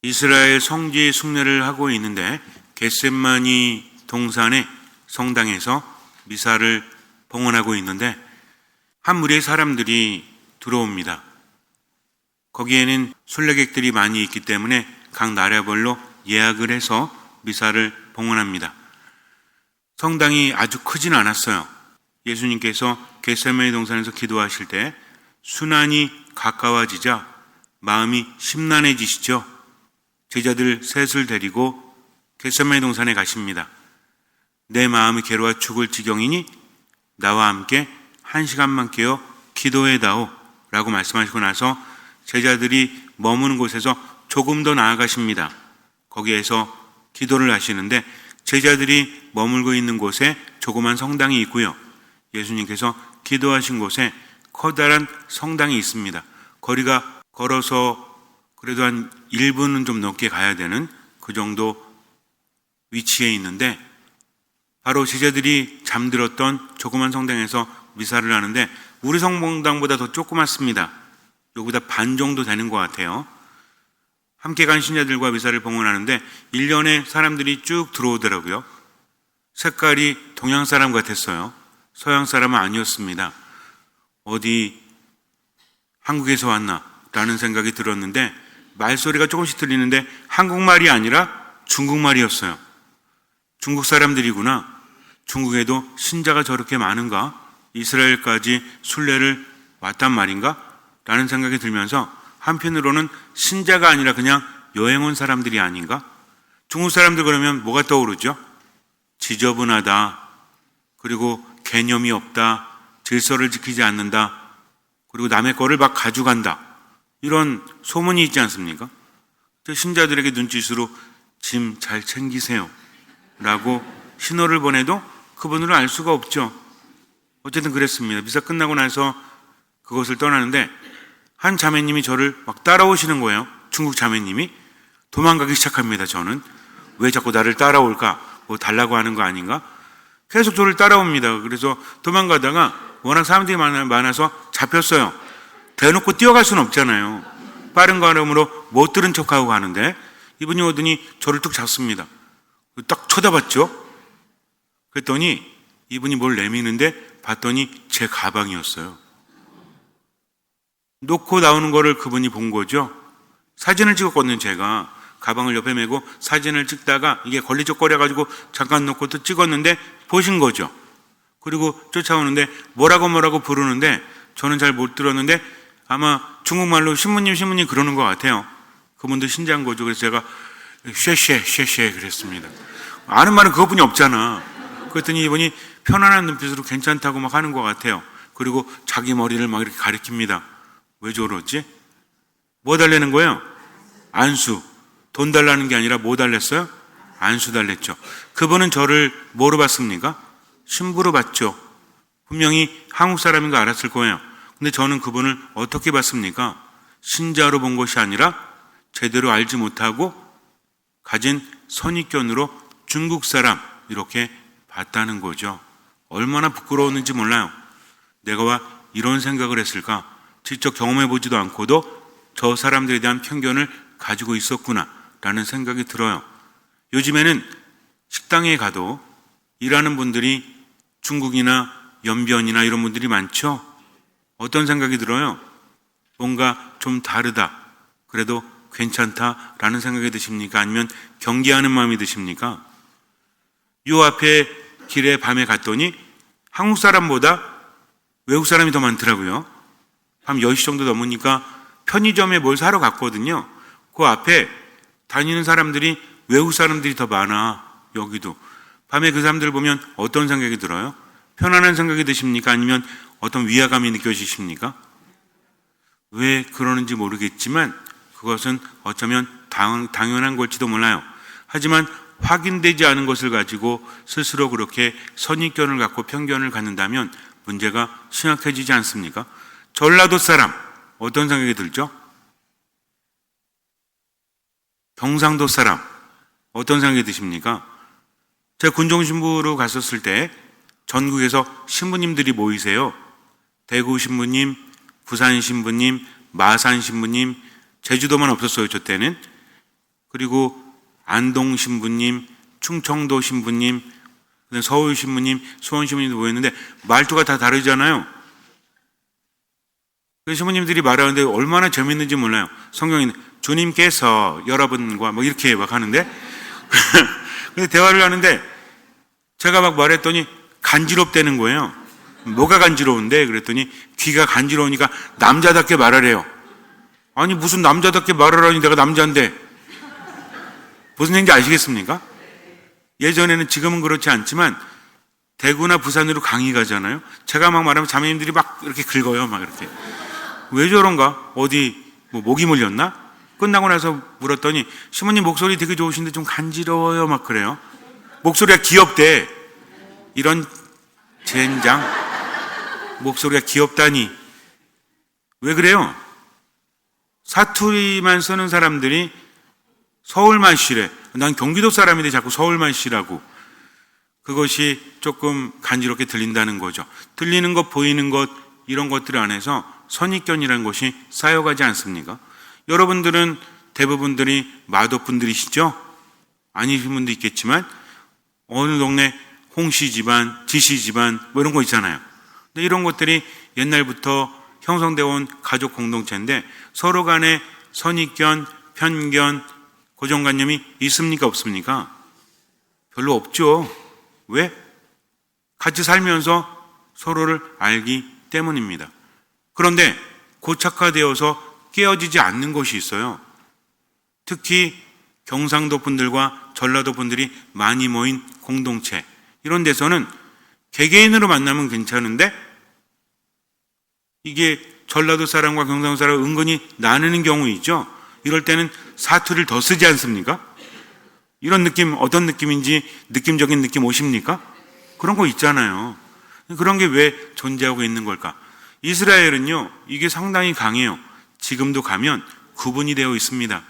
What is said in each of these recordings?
이스라엘 성지 숭례를 하고 있는데 겟세마니 동산의 성당에서 미사를 봉헌하고 있는데 한 무리의 사람들이 들어옵니다. 거기에는 순례객들이 많이 있기 때문에 각 나라별로 예약을 해서 미사를 봉헌합니다. 성당이 아주 크진 않았어요. 예수님께서 겟세마니 동산에서 기도하실 때 순환이 가까워지자 마음이 심란해지시죠. 제자들 셋을 데리고 겟세마니 동산에 가십니다. 내 마음이 괴로워 죽을 지경이니 나와 함께 1시간만 깨어 기도해다오 라고 말씀하시고 나서 제자들이 머무는 곳에서 조금 더 나아가십니다. 거기에서 기도를 하시는데 제자들이 머물고 있는 곳에 조그만 성당이 있고요. 예수님께서 기도하신 곳에 커다란 성당이 있습니다. 거리가 걸어서 그래도 한 1분은 좀 넘게 가야 되는 그 정도 위치에 있는데 바로 제자들이 잠들었던 조그만 성당에서 미사를 하는데 우리 성당보다 더 조그맣습니다. 여기보다 반 정도 되는 것 같아요. 함께 간 신자들과 미사를 봉헌하는데 1년에 사람들이 쭉 들어오더라고요. 색깔이 동양 사람 같았어요. 서양 사람은 아니었습니다. 어디 한국에서 왔나 라는 생각이 들었는데 말소리가 조금씩 들리는데 한국말이 아니라 중국말이었어요. 중국 사람들이구나. 중국에도 신자가 저렇게 많은가? 이스라엘까지 순례를 왔단 말인가? 라는 생각이 들면서 한편으로는 신자가 아니라 그냥 여행 온 사람들이 아닌가? 중국 사람들 그러면 뭐가 떠오르죠? 지저분하다. 그리고 개념이 없다. 질서를 지키지 않는다. 그리고 남의 거를 막 가져간다. 이런 소문이 있지 않습니까? 신자들에게 눈짓으로 짐 잘 챙기세요 라고 신호를 보내도 그분들은 알 수가 없죠. 어쨌든 그랬습니다. 미사 끝나고 나서 그것을 떠나는데 한 자매님이 저를 막 따라오시는 거예요. 중국 자매님이. 도망가기 시작합니다. 저는 왜 자꾸 나를 따라올까? 뭐 달라고 하는 거 아닌가? 계속 저를 따라옵니다. 그래서 도망가다가 워낙 사람들이 많아서 잡혔어요. 대놓고 뛰어갈 수는 없잖아요. 빠른 걸음으로 못 들은 척하고 가는데 이분이 오더니 저를 뚝 잡습니다. 딱 쳐다봤죠. 그랬더니 이분이 뭘 내미는데 봤더니 제 가방이었어요. 놓고 나오는 거를 그분이 본 거죠. 사진을 찍었거든요. 제가 가방을 옆에 메고 사진을 찍다가 이게 걸리적거려가지고 잠깐 놓고 또 찍었는데 보신 거죠. 그리고 쫓아오는데 뭐라고 부르는데 저는 잘 못 들었는데 아마 중국말로 신부님 그러는 것 같아요. 그분도 신자인 거죠. 그래서 제가 쉐쉐 그랬습니다. 아는 말은 그것뿐이 없잖아. 그랬더니 이분이 편안한 눈빛으로 괜찮다고 막 하는 것 같아요. 그리고 자기 머리를 막 이렇게 가리킵니다. 왜 저러지? 뭐 달래는 거예요? 안수. 돈 달라는 게 아니라 뭐 달랬어요? 안수 달랬죠. 그분은 저를 뭐로 봤습니까? 신부로 봤죠. 분명히 한국 사람인 거 알았을 거예요. 근데 저는 그분을 어떻게 봤습니까? 신자로 본 것이 아니라 제대로 알지 못하고 가진 선입견으로 중국 사람 이렇게 봤다는 거죠. 얼마나 부끄러웠는지 몰라요. 내가 와 이런 생각을 했을까? 직접 경험해 보지도 않고도 저 사람들에 대한 편견을 가지고 있었구나 라는 생각이 들어요. 요즘에는 식당에 가도 일하는 분들이 중국이나 연변이나 이런 분들이 많죠. 어떤 생각이 들어요? 뭔가 좀 다르다. 그래도 괜찮다라는 생각이 드십니까? 아니면 경계하는 마음이 드십니까? 요 앞에 길에 밤에 갔더니 한국 사람보다 외국 사람이 더 많더라고요. 밤 10시 정도 넘으니까 편의점에 뭘 사러 갔거든요. 그 앞에 다니는 사람들이 외국 사람들이 더 많아. 여기도. 밤에 그 사람들 보면 어떤 생각이 들어요? 편안한 생각이 드십니까? 아니면 어떤 위화감이 느껴지십니까? 왜 그러는지 모르겠지만 그것은 어쩌면 당연한 걸지도 몰라요. 하지만 확인되지 않은 것을 가지고 스스로 그렇게 선입견을 갖고 편견을 갖는다면 문제가 심각해지지 않습니까? 전라도 사람 어떤 생각이 들죠? 경상도 사람 어떤 생각이 드십니까? 제가 군종신부로 갔었을 때 전국에서 신부님들이 모이세요. 대구 신부님, 부산 신부님, 마산 신부님, 제주도만 없었어요. 저 때는. 그리고 안동 신부님, 충청도 신부님, 서울 신부님, 수원 신부님도 모였는데 말투가 다 다르잖아요. 그 신부님들이 말하는데 얼마나 재밌는지 몰라요. 성경에는 주님께서 여러분과 뭐 이렇게 막 하는데 근데 대화를 하는데 제가 막 말했더니 간지럽다는 거예요. 뭐가 간지러운데? 그랬더니 귀가 간지러우니까 남자답게 말하래요. 아니 무슨 남자답게 말을 하니 내가 남자인데. 무슨 얘기인지 아시겠습니까? 예전에는, 지금은 그렇지 않지만 대구나 부산으로 강의 가잖아요. 제가 막 말하면 자매님들이 막 이렇게 긁어요. 막 이렇게. 왜 저런가? 어디 뭐 목이 물렸나? 끝나고 나서 물었더니 시모님 목소리 되게 좋으신데 좀 간지러워요. 막 그래요. 목소리가 귀엽대. 이런 젠장. 목소리가 귀엽다니. 왜 그래요? 사투리만 쓰는 사람들이 서울말 씨래. 난 경기도 사람인데 자꾸 서울말 씨라고. 그것이 조금 간지럽게 들린다는 거죠. 들리는 것, 보이는 것, 이런 것들 안에서 선입견이라는 것이 쌓여가지 않습니까? 여러분들은 대부분들이 마도분들이시죠? 아니신 분도 있겠지만 어느 동네 홍씨 집안, 지씨 집안 뭐 이런 거 있잖아요. 근데 이런 것들이 옛날부터 형성되어 온 가족 공동체인데 서로 간에 선입견, 편견, 고정관념이 있습니까? 없습니까? 별로 없죠. 왜? 같이 살면서 서로를 알기 때문입니다. 그런데 고착화되어서 깨어지지 않는 것이 있어요. 특히 경상도 분들과 전라도 분들이 많이 모인 공동체, 이런 데서는 개개인으로 만나면 괜찮은데 이게 전라도 사람과 경상도 사람 은근히 나누는 경우 있죠. 이럴 때는 사투리를 더 쓰지 않습니까? 이런 느낌, 어떤 느낌인지 느낌적인 느낌 오십니까? 그런 거 있잖아요. 그런 게 왜 존재하고 있는 걸까? 이스라엘은요, 이게 상당히 강해요. 지금도 가면 구분이 되어 있습니다.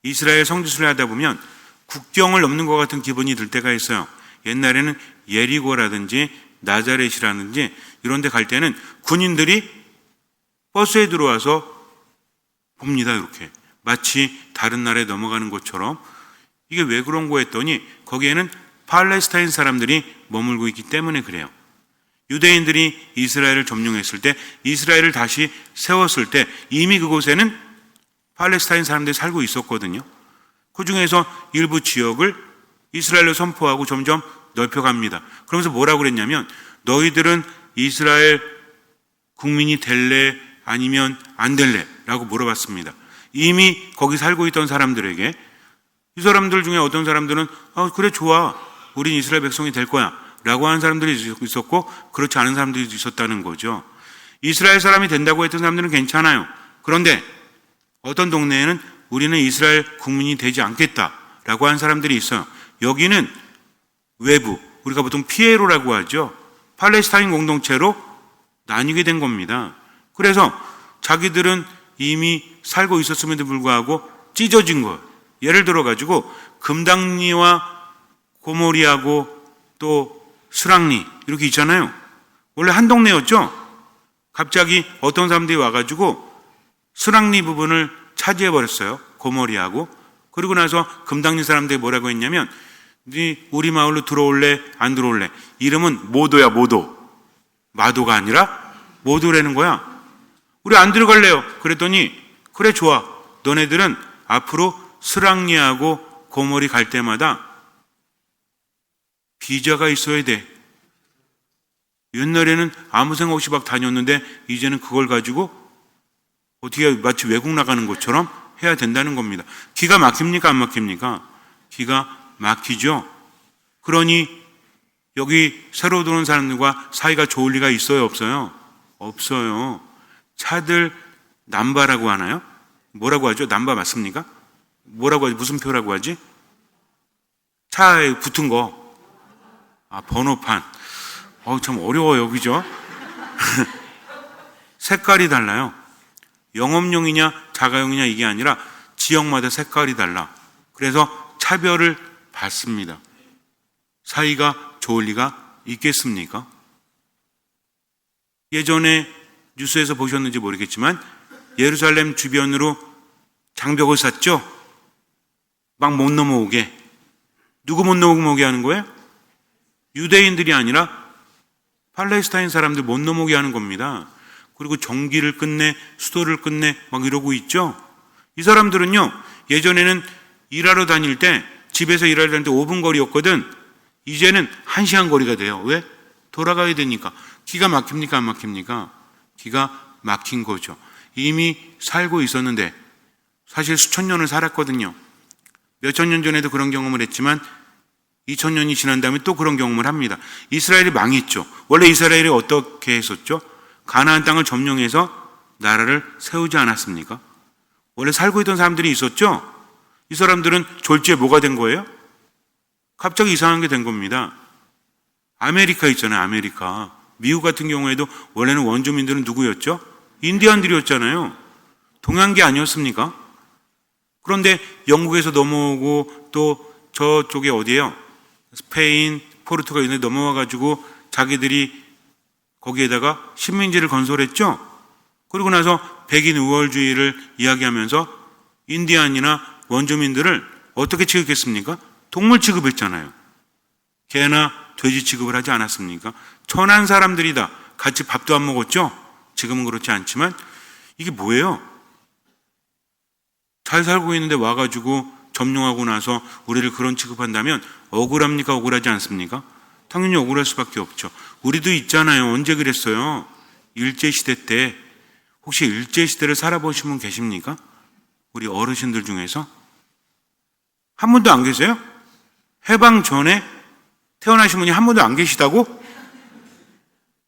이스라엘 성지순례 하다 보면 국경을 넘는 것 같은 기분이 들 때가 있어요. 옛날에는 예리고라든지 나자렛이라든지 이런 데 갈 때는 군인들이 버스에 들어와서 봅니다. 이렇게. 마치 다른 나라에 넘어가는 것처럼. 이게 왜 그런 거 했더니 거기에는 팔레스타인 사람들이 머물고 있기 때문에 그래요. 유대인들이 이스라엘을 점령했을 때, 이스라엘을 다시 세웠을 때 이미 그곳에는 팔레스타인 사람들이 살고 있었거든요. 그 중에서 일부 지역을 이스라엘로 선포하고 점점 넓혀갑니다. 그러면서 뭐라고 그랬냐면 너희들은 이스라엘 국민이 될래 아니면 안 될래? 라고 물어봤습니다. 이미 거기 살고 있던 사람들에게, 이 사람들 중에 어떤 사람들은 그래 좋아, 우린 이스라엘 백성이 될 거야 라고 하는 사람들이 있었고, 그렇지 않은 사람들이 있었다는 거죠. 이스라엘 사람이 된다고 했던 사람들은 괜찮아요. 그런데 어떤 동네에는 우리는 이스라엘 국민이 되지 않겠다라고 하는 사람들이 있어요. 여기는 외부, 우리가 보통 피에로라고 하죠. 팔레스타인 공동체로 나뉘게 된 겁니다. 그래서 자기들은 이미 살고 있었음에도 불구하고 찢어진 거예요. 예를 들어가지고 금당리와 고모리하고 또 스랑리 이렇게 있잖아요. 원래 한 동네였죠. 갑자기 어떤 사람들이 와가지고 스랑리 부분을 차지해버렸어요. 고모리하고. 그리고 나서 금당리 사람들이 뭐라고 했냐면 네 우리 마을로 들어올래 안 들어올래? 이름은 모도야. 모도. 마도가 아니라 모도라는 거야. 우리 안 들어갈래요. 그랬더니 그래 좋아. 너네들은 앞으로 스랑리하고 고모리 갈 때마다 비자가 있어야 돼. 옛날에는 아무 생각 없이 막 다녔는데 이제는 그걸 가지고 어떻게 마치 외국 나가는 것처럼 해야 된다는 겁니다. 기가 막힙니까? 안 막힙니까? 기가 막히죠. 그러니 여기 새로 들어온 사람들과 사이가 좋을 리가 있어요? 없어요? 없어요. 차들 남바라고 하나요? 뭐라고 하죠? 남바 맞습니까? 뭐라고 하지? 무슨 표라고 하지? 차에 붙은 거. 번호판. 참 어려워요. 그죠? 색깔이 달라요. 영업용이냐 자가용이냐 이게 아니라 지역마다 색깔이 달라. 그래서 차별을 받습니다. 사이가 좋을 리가 있겠습니까? 예전에 뉴스에서 보셨는지 모르겠지만 예루살렘 주변으로 장벽을 쌌죠? 막 못 넘어오게. 누구 못 넘어오게 하는 거예요? 유대인들이 아니라 팔레스타인 사람들 못 넘어오게 하는 겁니다. 그리고 전기를 끝내, 수도를 끝내 막 이러고 있죠. 이 사람들은요, 예전에는 일하러 다닐 때, 집에서 일하러 다닐 때 5분 거리였거든. 이제는 1시간 거리가 돼요. 왜? 돌아가야 되니까. 기가 막힙니까? 안 막힙니까? 기가 막힌 거죠. 이미 살고 있었는데, 사실 수천 년을 살았거든요. 몇천 년 전에도 그런 경험을 했지만 2000년이 지난 다음에 또 그런 경험을 합니다. 이스라엘이 망했죠. 원래 이스라엘이 어떻게 했었죠? 가나안 땅을 점령해서 나라를 세우지 않았습니까? 원래 살고 있던 사람들이 있었죠? 이 사람들은 졸지에 뭐가 된 거예요? 갑자기 이상한 게 된 겁니다. 아메리카 있잖아요, 아메리카. 미국 같은 경우에도 원래는 원주민들은 누구였죠? 인디언들이었잖아요. 동양계 아니었습니까? 그런데 영국에서 넘어오고 또 저쪽에 어디예요? 스페인, 포르투갈 이런 데 넘어와가지고 자기들이 거기에다가 식민지를 건설했죠? 그리고 나서 백인 우월주의를 이야기하면서 인디안이나 원주민들을 어떻게 취급했습니까? 동물 취급했잖아요. 개나 돼지 취급을 하지 않았습니까? 천한 사람들이다. 같이 밥도 안 먹었죠? 지금은 그렇지 않지만 이게 뭐예요? 잘 살고 있는데 와가지고 점령하고 나서 우리를 그런 취급한다면 억울합니까? 억울하지 않습니까? 당연히 억울할 수밖에 없죠. 우리도 있잖아요. 언제 그랬어요? 일제시대 때. 혹시 일제시대를 살아보신 분 계십니까? 우리 어르신들 중에서? 한 분도 안 계세요? 해방 전에 태어나신 분이 한 분도 안 계시다고?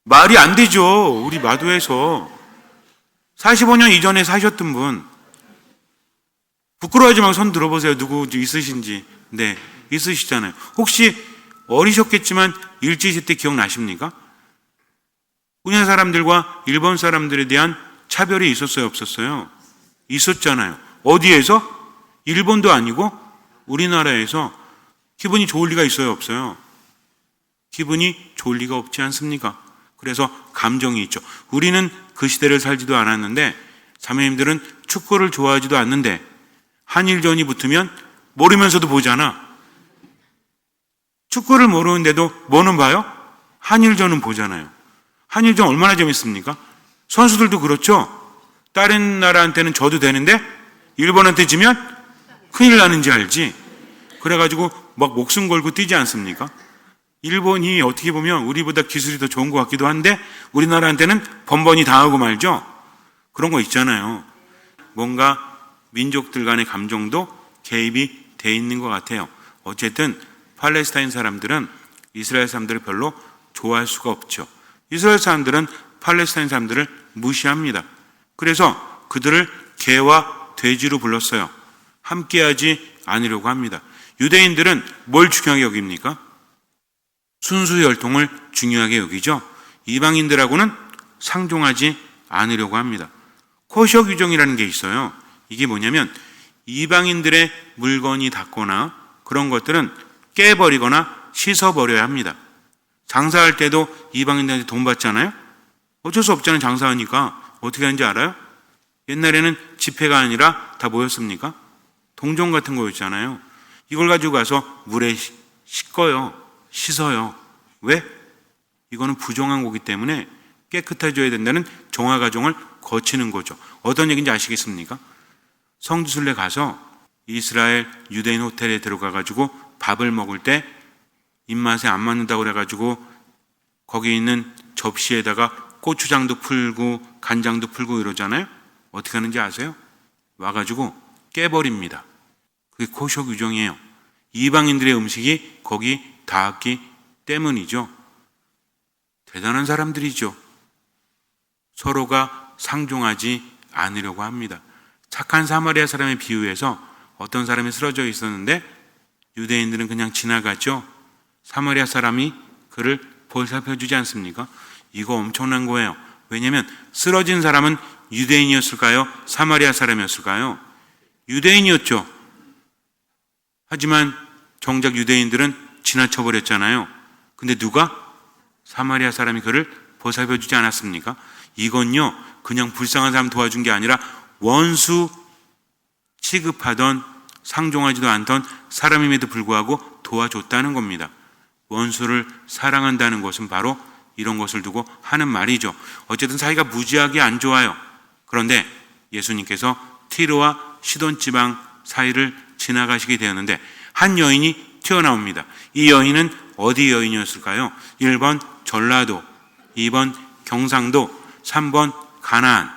말이 안 되죠. 우리 마도에서 45년 이전에 사셨던 분. 부끄러워하지 말고 손 들어보세요. 누구 있으신지. 네, 있으시잖아요. 혹시 어리셨겠지만 일제시대 때 기억나십니까? 우리나라 사람들과 일본 사람들에 대한 차별이 있었어요? 없었어요? 있었잖아요. 어디에서? 일본도 아니고 우리나라에서. 기분이 좋을 리가 있어요? 없어요? 기분이 좋을 리가 없지 않습니까? 그래서 감정이 있죠. 우리는 그 시대를 살지도 않았는데 자매님들은 축구를 좋아하지도 않는데 한일전이 붙으면 모르면서도 보잖아. 축구를 모르는데도 뭐는 봐요? 한일전은 보잖아요. 한일전 얼마나 재밌습니까? 선수들도 그렇죠. 다른 나라한테는 져도 되는데 일본한테 지면 큰일 나는지 알지. 그래가지고 막 목숨 걸고 뛰지 않습니까? 일본이 어떻게 보면 우리보다 기술이 더 좋은 것 같기도 한데 우리나라한테는 번번이 당하고 말죠. 그런 거 있잖아요. 뭔가 민족들 간의 감정도 개입이 돼 있는 것 같아요. 어쨌든 팔레스타인 사람들은 이스라엘 사람들을 별로 좋아할 수가 없죠. 이스라엘 사람들은 팔레스타인 사람들을 무시합니다. 그래서 그들을 개와 돼지로 불렀어요. 함께하지 않으려고 합니다. 유대인들은 뭘 중요하게 여깁니까? 순수 혈통을 중요하게 여기죠. 이방인들하고는 상종하지 않으려고 합니다. 코셔 규정이라는 게 있어요. 이게 뭐냐면 이방인들의 물건이 닿거나 그런 것들은 깨버리거나 씻어버려야 합니다. 장사할 때도 이방인들한테 돈 받잖아요. 어쩔 수 없잖아요. 장사하니까. 어떻게 하는지 알아요? 옛날에는 지폐가 아니라 다 뭐였습니까? 동전 같은 거였잖아요. 이걸 가지고 가서 물에 씻어요. 왜? 이거는 부정한 거기 때문에 깨끗해져야 된다는 정화 과정을 거치는 거죠. 어떤 얘기인지 아시겠습니까? 성지순례 가서 이스라엘 유대인 호텔에 들어가가지고 밥을 먹을 때 입맛에 안 맞는다고 그래가지고 거기 있는 접시에다가 고추장도 풀고 간장도 풀고 이러잖아요. 어떻게 하는지 아세요? 와가지고 깨버립니다. 그게 코셔 규정이에요. 이방인들의 음식이 거기 닿았기 때문이죠. 대단한 사람들이죠. 서로가 상종하지 않으려고 합니다. 착한 사마리아 사람의 비유에서 어떤 사람이 쓰러져 있었는데 유대인들은 그냥 지나갔죠. 사마리아 사람이 그를 보살펴주지 않습니까? 이거 엄청난 거예요. 왜냐하면 쓰러진 사람은 유대인이었을까요? 사마리아 사람이었을까요? 유대인이었죠. 하지만 정작 유대인들은 지나쳐버렸잖아요. 근데 누가? 사마리아 사람이 그를 보살펴주지 않았습니까? 이건요, 그냥 불쌍한 사람 도와준 게 아니라 원수 취급하던 상종하지도 않던 사람임에도 불구하고 도와줬다는 겁니다. 원수를 사랑한다는 것은 바로 이런 것을 두고 하는 말이죠. 어쨌든 사이가 무지하게 안 좋아요. 그런데 예수님께서 티르와 시돈 지방 사이를 지나가시게 되었는데 한 여인이 튀어나옵니다. 이 여인은 어디 여인이었을까요? 1번 전라도, 2번 경상도, 3번 가나안.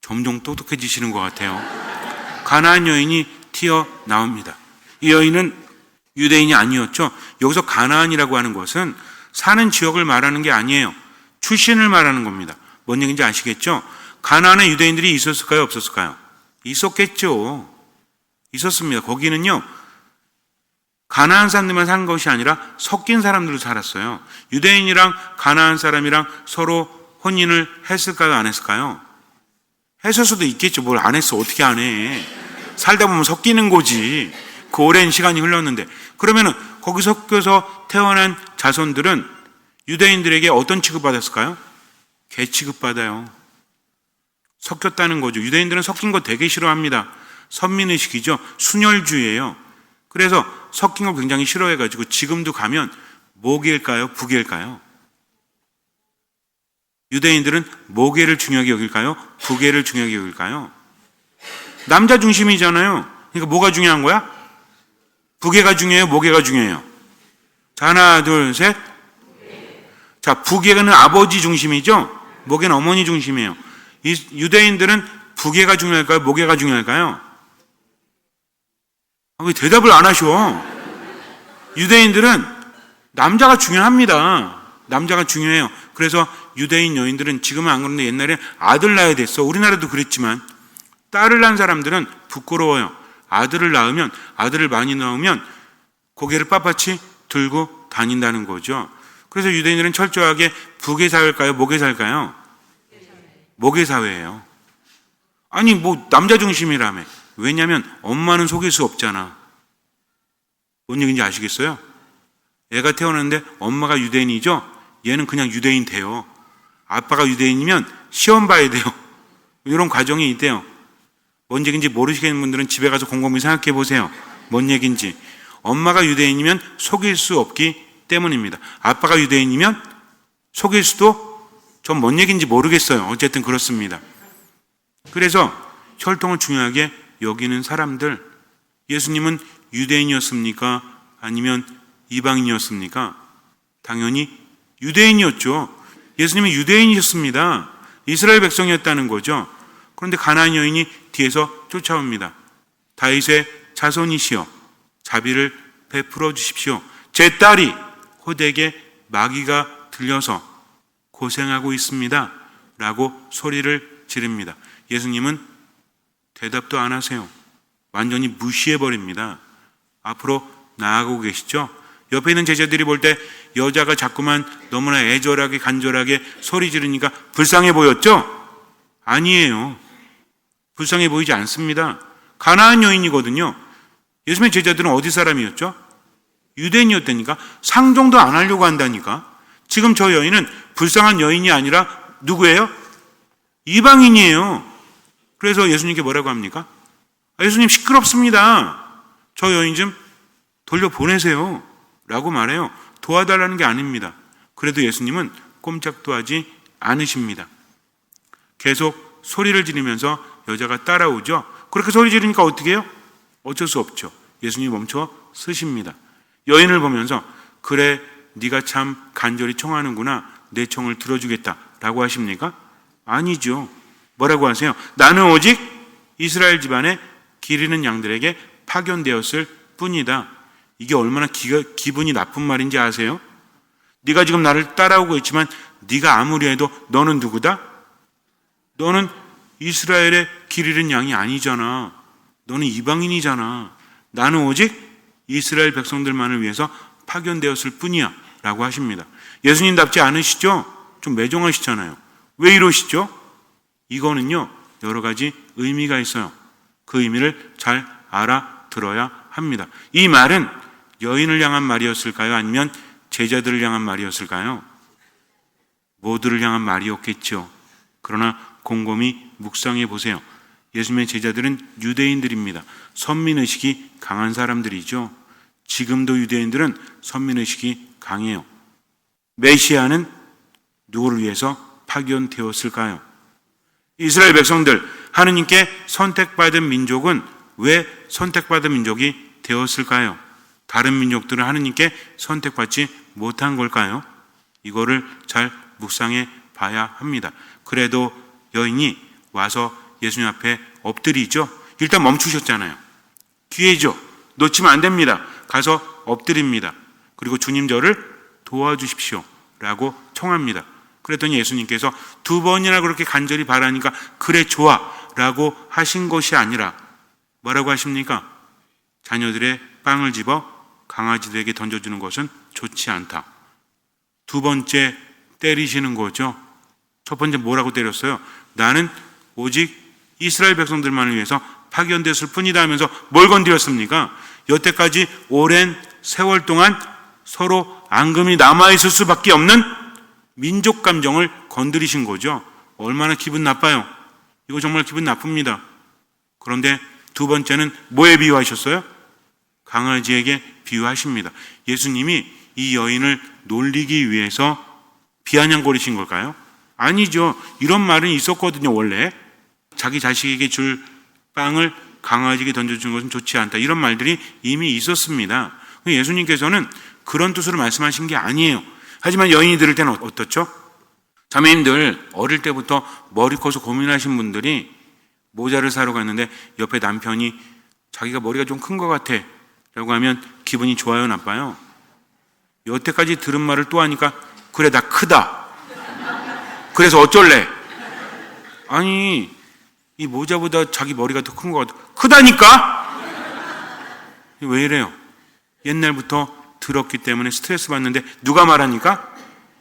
점점 똑똑해지시는 것 같아요. 가나안 여인이 튀어나옵니다. 이 여인은 유대인이 아니었죠. 여기서 가나안이라고 하는 것은 사는 지역을 말하는 게 아니에요. 출신을 말하는 겁니다. 뭔 얘기인지 아시겠죠? 가나안에 유대인들이 있었을까요? 없었을까요? 있었겠죠. 있었습니다. 거기는요, 가나안 사람들만 사는 것이 아니라 섞인 사람들도 살았어요. 유대인이랑 가나안 사람이랑 서로 혼인을 했을까요? 안 했을까요? 했을 수도 있겠죠. 뭘 안 했어. 어떻게 안 해. 살다 보면 섞이는 거지. 그 오랜 시간이 흘렀는데. 그러면은 거기 섞여서 태어난 자손들은 유대인들에게 어떤 취급받았을까요? 개 취급받아요. 섞였다는 거죠. 유대인들은 섞인 거 되게 싫어합니다. 선민의식이죠. 순혈주의예요. 그래서 섞인 걸 굉장히 싫어해가지고 지금도 가면 모계일까요? 부계일까요? 유대인들은 모계를 중요하게 여길까요? 부계를 중요하게 여길까요? 남자 중심이잖아요. 그러니까 뭐가 중요한 거야? 부계가 중요해요? 모계가 중요해요? 자, 하나, 둘, 셋. 자, 부계는 아버지 중심이죠? 모계는 어머니 중심이에요. 이 유대인들은 부계가 중요할까요? 모계가 중요할까요? 왜 대답을 안 하셔? 유대인들은 남자가 중요합니다. 남자가 중요해요. 그래서 유대인 여인들은 지금은 안 그런데 옛날에 아들 낳아야 됐어. 우리나라도 그랬지만 딸을 낳은 사람들은 부끄러워요. 아들을 낳으면, 아들을 많이 낳으면 고개를 빳빳이 들고 다닌다는 거죠. 그래서 유대인들은 철저하게 부계 사회일까요? 모계 사회일까요? 모계 사회예요. 아니 뭐 남자 중심이라며. 왜냐하면 엄마는 속일 수 없잖아. 뭔 얘기인지 아시겠어요? 애가 태어났는데 엄마가 유대인이죠? 얘는 그냥 유대인 돼요. 아빠가 유대인이면 시험 봐야 돼요. 이런 과정이 있대요. 뭔 얘기인지 모르시겠는 분들은 집에 가서 곰곰이 생각해 보세요. 뭔 얘기인지. 엄마가 유대인이면 속일 수 없기 때문입니다. 아빠가 유대인이면 속일 수도 전 뭔 얘기인지 모르겠어요. 어쨌든 그렇습니다. 그래서 혈통을 중요하게 여기는 사람들, 예수님은 유대인이었습니까? 아니면 이방인이었습니까? 당연히 유대인이었죠. 예수님은 유대인이셨습니다. 이스라엘 백성이었다는 거죠. 그런데 가나안 여인이 뒤에서 쫓아옵니다. 다윗의 자손이시여 자비를 베풀어 주십시오. 제 딸이 호되게 마귀가 들려서 고생하고 있습니다. 라고 소리를 지릅니다. 예수님은 대답도 안 하세요. 완전히 무시해버립니다. 앞으로 나아가고 계시죠? 옆에 있는 제자들이 볼 때 여자가 자꾸만 너무나 애절하게 간절하게 소리 지르니까 불쌍해 보였죠? 아니에요. 불쌍해 보이지 않습니다. 가나안 여인이거든요. 예수님의 제자들은 어디 사람이었죠? 유대인이었다니까. 상종도 안 하려고 한다니까. 지금 저 여인은 불쌍한 여인이 아니라 누구예요? 이방인이에요. 그래서 예수님께 뭐라고 합니까? 예수님 시끄럽습니다. 저 여인 좀 돌려보내세요. 라고 말해요. 도와달라는 게 아닙니다. 그래도 예수님은 꼼짝도 하지 않으십니다. 계속 소리를 지르면서 여자가 따라오죠. 그렇게 소리 지르니까 어떻게 해요? 어쩔 수 없죠. 예수님이 멈춰 서십니다. 여인을 보면서 그래 네가 참 간절히 청하는구나. 내 청을 들어주겠다. 라고 하십니까? 아니죠. 뭐라고 하세요? 나는 오직 이스라엘 집안에 기르는 양들에게 파견되었을 뿐이다. 이게 얼마나 기분이 나쁜 말인지 아세요? 네가 지금 나를 따라오고 있지만 네가 아무리 해도 너는 누구다? 너는 이스라엘의 기르는 양이 아니잖아. 너는 이방인이잖아. 나는 오직 이스라엘 백성들만을 위해서 파견되었을 뿐이야. 라고 하십니다. 예수님답지 않으시죠? 좀 매정하시잖아요. 왜 이러시죠? 이거는요, 여러 가지 의미가 있어요. 그 의미를 잘 알아들어야 합니다. 이 말은 여인을 향한 말이었을까요? 아니면 제자들을 향한 말이었을까요? 모두를 향한 말이었겠죠. 그러나 곰곰이 묵상해 보세요. 예수님의 제자들은 유대인들입니다. 선민의식이 강한 사람들이죠. 지금도 유대인들은 선민의식이 강해요. 메시아는 누구를 위해서 파견되었을까요? 이스라엘 백성들, 하느님께 선택받은 민족은 왜 선택받은 민족이 되었을까요? 다른 민족들은 하느님께 선택받지 못한 걸까요? 이거를 잘 묵상해 봐야 합니다. 그래도 여인이 와서 예수님 앞에 엎드리죠. 일단 멈추셨잖아요. 기회죠. 놓치면 안 됩니다. 가서 엎드립니다. 그리고 주님 저를 도와주십시오 라고 청합니다. 그랬더니 예수님께서 두 번이나 그렇게 간절히 바라니까 그래 좋아 라고 하신 것이 아니라 뭐라고 하십니까? 자녀들의 빵을 집어 강아지들에게 던져주는 것은 좋지 않다. 두 번째 때리시는 거죠. 첫 번째 뭐라고 때렸어요? 나는 오직 이스라엘 백성들만을 위해서 파견됐을 뿐이다 하면서 뭘 건드렸습니까? 여태까지 오랜 세월 동안 서로 앙금이 남아있을 수밖에 없는 민족 감정을 건드리신 거죠. 얼마나 기분 나빠요. 이거 정말 기분 나쁩니다. 그런데 두 번째는 뭐에 비유하셨어요? 강아지에게 비유하십니다. 예수님이 이 여인을 놀리기 위해서 비아냥거리신 걸까요? 아니죠. 이런 말은 있었거든요. 원래 자기 자식에게 줄 빵을 강아지에게 던져주는 것은 좋지 않다. 이런 말들이 이미 있었습니다. 예수님께서는 그런 뜻으로 말씀하신 게 아니에요. 하지만 여인이 들을 때는 어떻죠? 자매님들 어릴 때부터 머리 커서 고민하신 분들이 모자를 사러 갔는데 옆에 남편이 자기가 머리가 좀 큰 것 같아 라고 하면 기분이 좋아요, 나빠요? 여태까지 들은 말을 또 하니까 그래 나 크다. 그래서 어쩔래? 아니 이 모자보다 자기 머리가 더 큰 것 같아. 크다니까? 왜 이래요? 옛날부터 들었기 때문에 스트레스 받는데 누가 말하니까?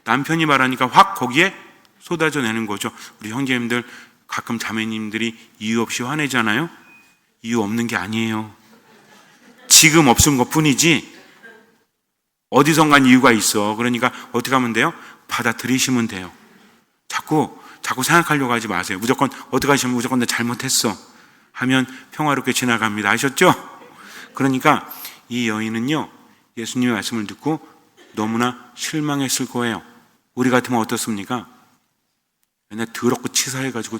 남편이 말하니까 확 거기에 쏟아져 내는 거죠. 우리 형제님들 가끔 자매님들이 이유 없이 화내잖아요. 이유 없는 게 아니에요. 지금 없은 것 뿐이지 어디선간 이유가 있어. 그러니까 어떻게 하면 돼요? 받아들이시면 돼요. 자꾸 생각하려고 하지 마세요. 무조건 어떻게 하시면 무조건 나 잘못했어 하면 평화롭게 지나갑니다. 아셨죠? 그러니까 이 여인은요 예수님의 말씀을 듣고 너무나 실망했을 거예요. 우리 같으면 어떻습니까? 맨날 더럽고 치사해가지고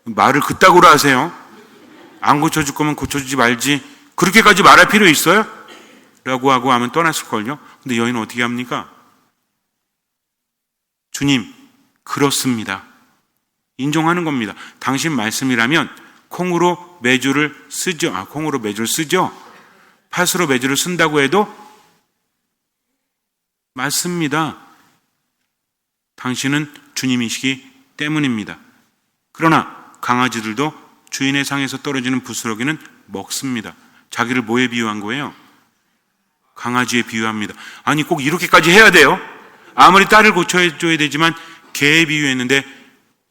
말을 그따구로 하세요. 안 고쳐줄 거면 고쳐주지 말지 그렇게까지 말할 필요 있어요? 라고 하고 하면 떠났을걸요. 근데 여인은 어떻게 합니까? 주님 그렇습니다. 인정하는 겁니다. 당신 말씀이라면 콩으로 메주를 쓰죠. 콩으로 메주를 쓰죠. 팥으로 메주를 쓴다고 해도 맞습니다. 당신은 주님이시기 때문입니다. 그러나 강아지들도 주인의 상에서 떨어지는 부스러기는 먹습니다. 자기를 뭐에 비유한 거예요? 강아지에 비유합니다. 아니 꼭 이렇게까지 해야 돼요? 아무리 딸을 고쳐줘야 되지만 개에 비유했는데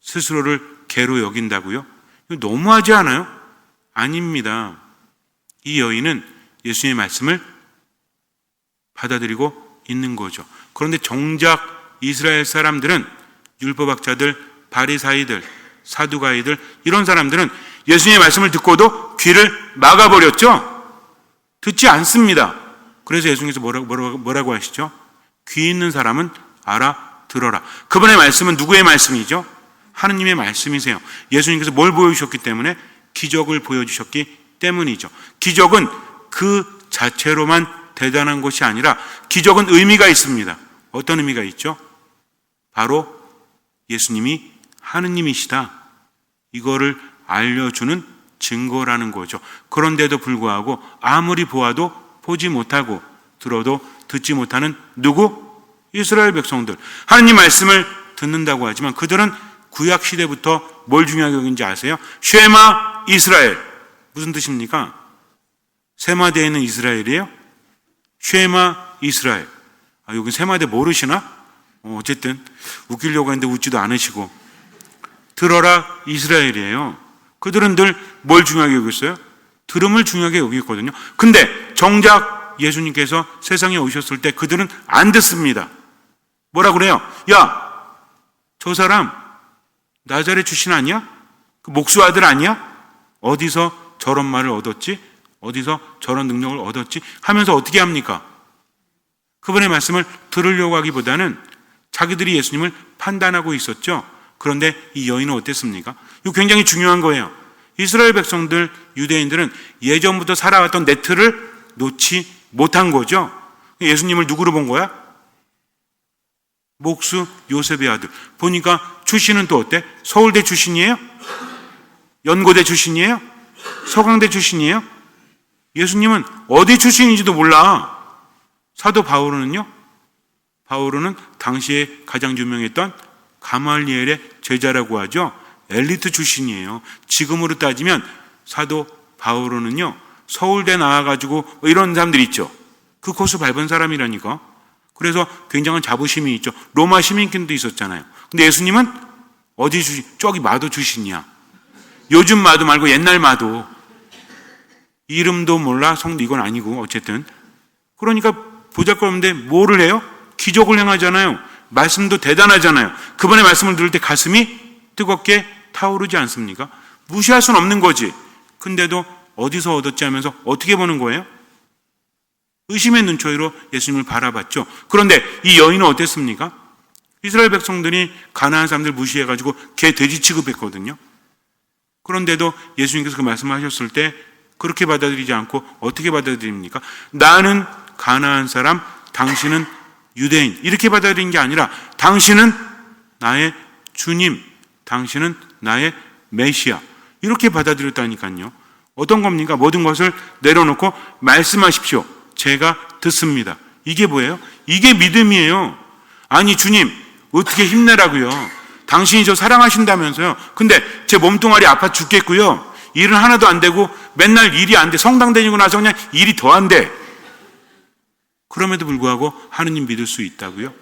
스스로를 개로 여긴다고요? 이거 너무하지 않아요? 아닙니다. 이 여인은 예수님의 말씀을 받아들이고 있는 거죠. 그런데 정작 이스라엘 사람들은 율법학자들, 바리사이들, 사두가이들 이런 사람들은 예수님의 말씀을 듣고도 귀를 막아버렸죠. 듣지 않습니다. 그래서 예수님께서 뭐라고 하시죠? 귀 있는 사람은 알아들어라. 그분의 말씀은 누구의 말씀이죠? 하느님의 말씀이세요. 예수님께서 뭘 보여주셨기 때문에? 기적을 보여주셨기 때문이죠. 기적은 그 자체로만 대단한 것이 아니라 기적은 의미가 있습니다. 어떤 의미가 있죠? 바로 예수님이 하느님이시다. 이거를 알려주는 증거라는 거죠. 그런데도 불구하고 아무리 보아도 보지 못하고 들어도 듣지 못하는 누구? 이스라엘 백성들. 하느님 말씀을 듣는다고 하지만 그들은 구약 시대부터 뭘 중요하게 여긴지 아세요? 쉐마 이스라엘. 무슨 뜻입니까? 세마대에 있는 이스라엘이에요? 쉐마 이스라엘. 여기 세마대 모르시나? 어쨌든 웃기려고 했는데 웃지도 않으시고. 들어라 이스라엘이에요. 그들은 늘 뭘 중요하게 여겼어요? 들음을 중요하게 여겼거든요. 근데 정작 예수님께서 세상에 오셨을 때 그들은 안 듣습니다. 뭐라 그래요? 야, 저 사람 나자렛 출신 아니야? 그 목수 아들 아니야? 어디서 저런 말을 얻었지? 어디서 저런 능력을 얻었지? 하면서 어떻게 합니까? 그분의 말씀을 들으려고 하기보다는 자기들이 예수님을 판단하고 있었죠. 그런데 이 여인은 어땠습니까? 이거 굉장히 중요한 거예요. 이스라엘 백성들, 유대인들은 예전부터 살아왔던 네트를 놓지 못한 거죠. 예수님을 누구로 본 거야? 목수 요셉의 아들. 보니까 출신은 또 어때? 서울대 출신이에요? 연고대 출신이에요? 서강대 출신이에요? 예수님은 어디 출신인지도 몰라. 사도 바오로는요? 바오로는 당시에 가장 유명했던 가말리엘의 제자라고 하죠. 엘리트 출신이에요. 지금으로 따지면 사도 바오로는요, 서울대 나와가지고 이런 사람들이 있죠. 그 코스 밟은 사람이라니까. 그래서 굉장한 자부심이 있죠. 로마 시민권도 있었잖아요. 근데 예수님은 어디 출신? 저기 마도 출신이야. 요즘 마도 말고 옛날 마도. 이름도 몰라. 성도 이건 아니고 어쨌든. 그러니까 보잘것없는데 뭐를 해요? 기적을 행하잖아요. 말씀도 대단하잖아요. 그분의 말씀을 들을 때 가슴이 뜨겁게 타오르지 않습니까? 무시할 수는 없는 거지. 근데도 어디서 얻었지 하면서 어떻게 보는 거예요? 의심의 눈초리로 예수님을 바라봤죠. 그런데 이 여인은 어땠습니까? 이스라엘 백성들이 가나안 사람들 무시해가지고 개 돼지 취급했거든요. 그런데도 예수님께서 그 말씀을 하셨을 때 그렇게 받아들이지 않고 어떻게 받아들입니까? 나는 가나안 사람, 당신은 유대인. 이렇게 받아들인 게 아니라 당신은 나의 주님, 당신은 나의 메시아. 이렇게 받아들였다니까요. 어떤 겁니까? 모든 것을 내려놓고 말씀하십시오. 제가 듣습니다. 이게 뭐예요? 이게 믿음이에요. 아니 주님 어떻게 힘내라고요? 당신이 저 사랑하신다면서요. 근데 제 몸뚱아리 아파 죽겠고요. 일은 하나도 안 되고 맨날 일이 안 돼. 성당 다니고 나서 그냥 일이 더 안 돼. 그럼에도 불구하고 하느님 믿을 수 있다고요?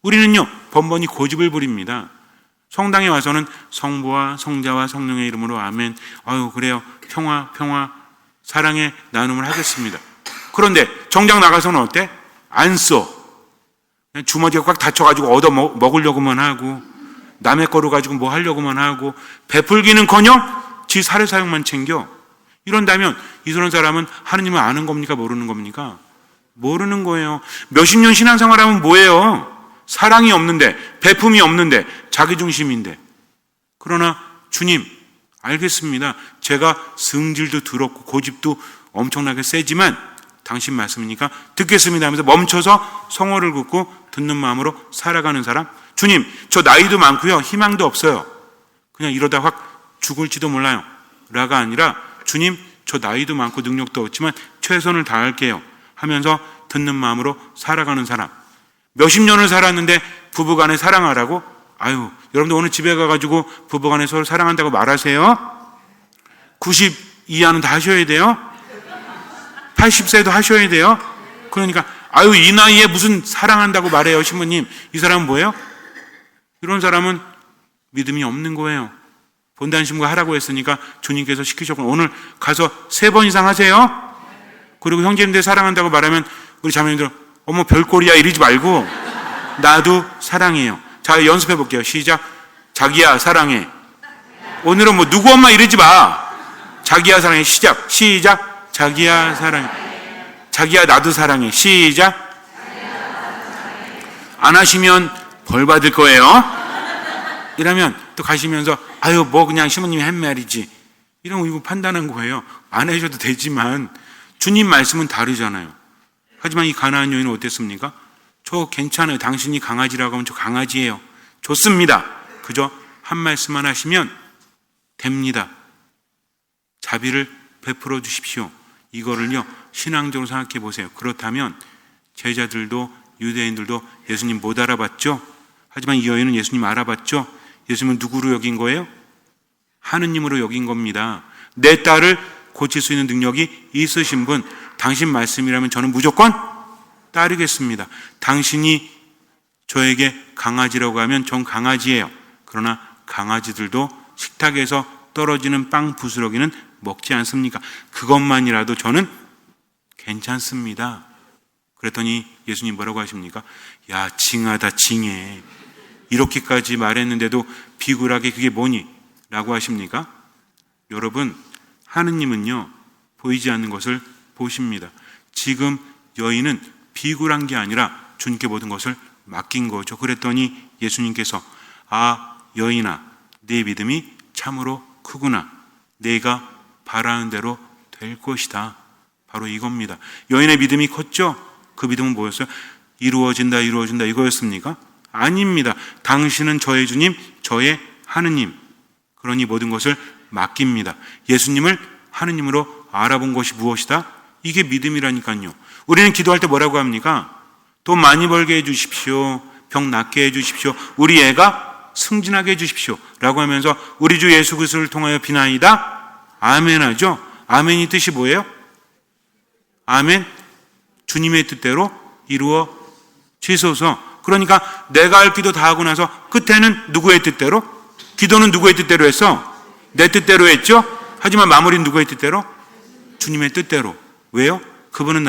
우리는요 번번이 고집을 부립니다. 성당에 와서는 성부와 성자와 성령의 이름으로 아멘. 아유 그래요. 평화 사랑의 나눔을 하겠습니다. 그런데 정작 나가서는 어때? 안 써. 그냥 주머니가 꽉 닫혀가지고 얻어 먹으려고만 하고 남의 거로 가지고 뭐 하려고만 하고 베풀기는커녕 지 사례 사용만 챙겨. 이런다면 이런 사람은 하느님을 아는 겁니까? 모르는 겁니까? 모르는 거예요. 몇십 년 신앙생활하면 뭐예요? 사랑이 없는데 베품이 없는데 자기중심인데. 그러나 주님 알겠습니다. 제가 성질도 더럽고 고집도 엄청나게 세지만 당신 말씀이니까 듣겠습니다 하면서 멈춰서 성호를 긋고 듣는 마음으로 살아가는 사람. 주님 저 나이도 많고요 희망도 없어요. 그냥 이러다 확 죽을지도 몰라요 라가 아니라 주님 저 나이도 많고 능력도 없지만 최선을 다할게요 하면서 듣는 마음으로 살아가는 사람. 몇십 년을 살았는데 부부간에 사랑하라고? 아유 여러분들 오늘 집에 가가지고 부부간에 서로 사랑한다고 말하세요. 90 이하는 다 하셔야 돼요. 80세도 하셔야 돼요. 그러니까 아유 이 나이에 무슨 사랑한다고 말해요 신부님. 이 사람은 뭐예요? 이런 사람은 믿음이 없는 거예요. 본단심과 하라고 했으니까 주님께서 시키셨고 오늘 가서 3번 이상 하세요. 그리고 형제님들 사랑한다고 말하면 우리 자매님들 어머 별꼴이야 이러지 말고 나도 사랑해요. 자 연습해 볼게요. 시작. 자기야 사랑해. 오늘은 뭐 누구 엄마 이러지 마. 자기야 사랑해. 시작. 자기야 사랑해. 자기야 나도 사랑해. 시작. 안 하시면 벌 받을 거예요. 이러면 또 가시면서 아유 뭐 그냥 신부님이 한 말이지 이런 이거 판단한 거예요. 안 하셔도 되지만 주님 말씀은 다르잖아요. 하지만 이 가나안 여인은 어땠습니까? 저 괜찮아요. 당신이 강아지라고 하면 저 강아지예요. 좋습니다. 그저 한 말씀만 하시면 됩니다. 자비를 베풀어 주십시오. 이거를요 신앙적으로 생각해 보세요. 그렇다면 제자들도 유대인들도 예수님 못 알아봤죠? 하지만 이 여인은 예수님 알아봤죠? 예수님은 누구로 여긴 거예요? 하느님으로 여긴 겁니다. 내 딸을 고칠 수 있는 능력이 있으신 분, 당신 말씀이라면 저는 무조건 따르겠습니다. 당신이 저에게 강아지라고 하면 전 강아지예요. 그러나 강아지들도 식탁에서 떨어지는 빵 부스러기는 먹지 않습니까? 그것만이라도 저는 괜찮습니다. 그랬더니 예수님 뭐라고 하십니까? 야 징하다 징해. 이렇게까지 말했는데도 비굴하게 그게 뭐니? 라고 하십니까? 여러분 하느님은요, 보이지 않는 것을 보십니다. 지금 여인은 비굴한 게 아니라 주님께 모든 것을 맡긴 거죠. 그랬더니 예수님께서 여인아, 네 믿음이 참으로 크구나. 내가 바라는 대로 될 것이다. 바로 이겁니다. 여인의 믿음이 컸죠? 그 믿음은 뭐였어요? 이루어진다 이거였습니까? 아닙니다. 당신은 저의 주님, 저의 하느님. 그러니 모든 것을 맡깁니다. 예수님을 하느님으로 알아본 것이 무엇이다? 이게 믿음이라니까요. 우리는 기도할 때 뭐라고 합니까? 돈 많이 벌게 해주십시오. 병 낫게 해주십시오. 우리 애가 승진하게 해주십시오. 라고 하면서 우리 주 예수 그리스도를 통하여 비나이다. 아멘 하죠. 아멘이 뜻이 뭐예요? 아멘. 주님의 뜻대로 이루어지소서. 그러니까 내가 할 기도 다 하고 나서 끝에는 누구의 뜻대로? 기도는 누구의 뜻대로 했어? 내 뜻대로 했죠? 하지만 마무리는 누구의 뜻대로? 주님의 뜻대로. 왜요? 그분은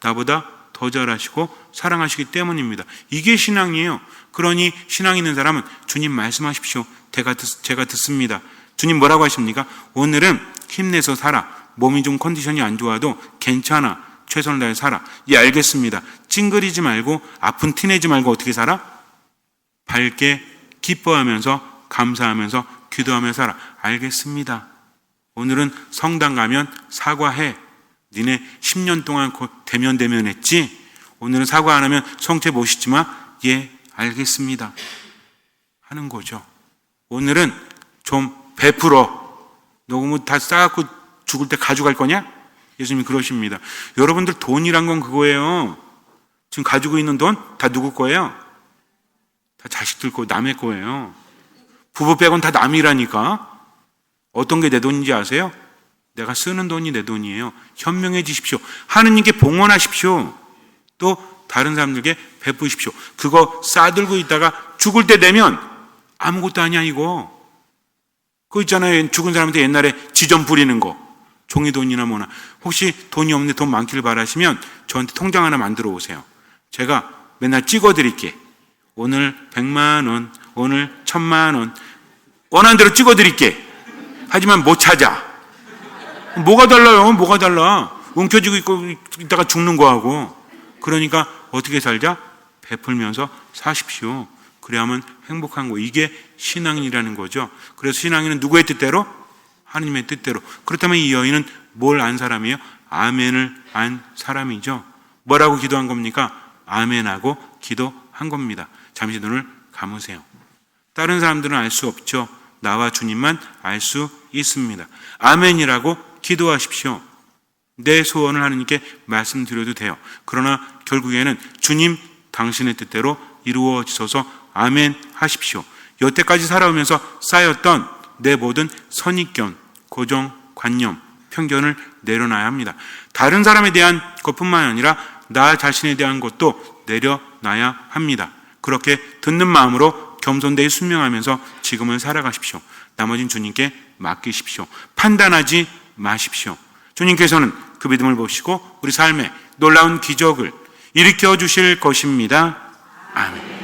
나보다 더 잘하시고 사랑하시기 때문입니다. 이게 신앙이에요. 그러니 신앙 있는 사람은 주님 말씀하십시오. 제가 듣습니다. 주님 뭐라고 하십니까? 오늘은 힘내서 살아. 몸이 좀 컨디션이 안 좋아도 괜찮아. 최선을 다해 살아. 예, 알겠습니다. 찡그리지 말고 아픈 티 내지 말고 어떻게 살아? 밝게 기뻐하면서 감사하면서 기도하며 살아. 알겠습니다. 오늘은 성당 가면 사과해. 니네 10년 동안 대면 했지? 오늘은 사과 안 하면 성체 모시지 마? 예, 알겠습니다. 하는 거죠. 오늘은 좀 베풀어. 너무 다 싸갖고 죽을 때 가져갈 거냐? 예수님이 그러십니다. 여러분들 돈이란 건 그거예요. 지금 가지고 있는 돈 다 누구 거예요? 다 자식들 거, 남의 거예요. 부부 빼곤 다 남이라니까. 어떤 게 내 돈인지 아세요? 내가 쓰는 돈이 내 돈이에요. 현명해지십시오. 하느님께 봉헌하십시오. 또 다른 사람들에게 베푸십시오. 그거 싸들고 있다가 죽을 때 되면 아무것도 아니야 이거. 그거 있잖아요. 죽은 사람한테 옛날에 지점 부리는 거. 종이돈이나 뭐나. 혹시 돈이 없는데 돈 많기를 바라시면 저한테 통장 하나 만들어 오세요. 제가 맨날 찍어드릴게. 오늘 100만 원, 오늘 1000만 원. 원하는 대로 찍어드릴게. 하지만 못 찾아. 뭐가 달라요? 뭐가 달라? 움켜쥐고 있다가 죽는 거하고. 그러니까 어떻게 살자? 베풀면서 사십시오. 그래야만 행복한 거. 이게 신앙이라는 거죠. 그래서 신앙인은 누구의 뜻대로? 하느님의 뜻대로. 그렇다면 이 여인은 뭘 안 사람이에요? 아멘을 안 사람이죠. 뭐라고 기도한 겁니까? 아멘하고 기도한 겁니다. 잠시 눈을 감으세요. 다른 사람들은 알 수 없죠. 나와 주님만 알 수 있습니다. 아멘이라고 기도하십시오. 내 소원을 하느님께 말씀드려도 돼요. 그러나 결국에는 주님 당신의 뜻대로 이루어지소서 아멘 하십시오. 여태까지 살아오면서 쌓였던 내 모든 선입견, 고정관념, 편견을 내려놔야 합니다. 다른 사람에 대한 것뿐만 아니라 나 자신에 대한 것도 내려놔야 합니다. 그렇게 듣는 마음으로 겸손되이 순명하면서 지금을 살아가십시오. 나머진 주님께 맡기십시오. 판단하지 마십시오. 주님께서는 그 믿음을 보시고 우리 삶에 놀라운 기적을 일으켜 주실 것입니다. 아멘.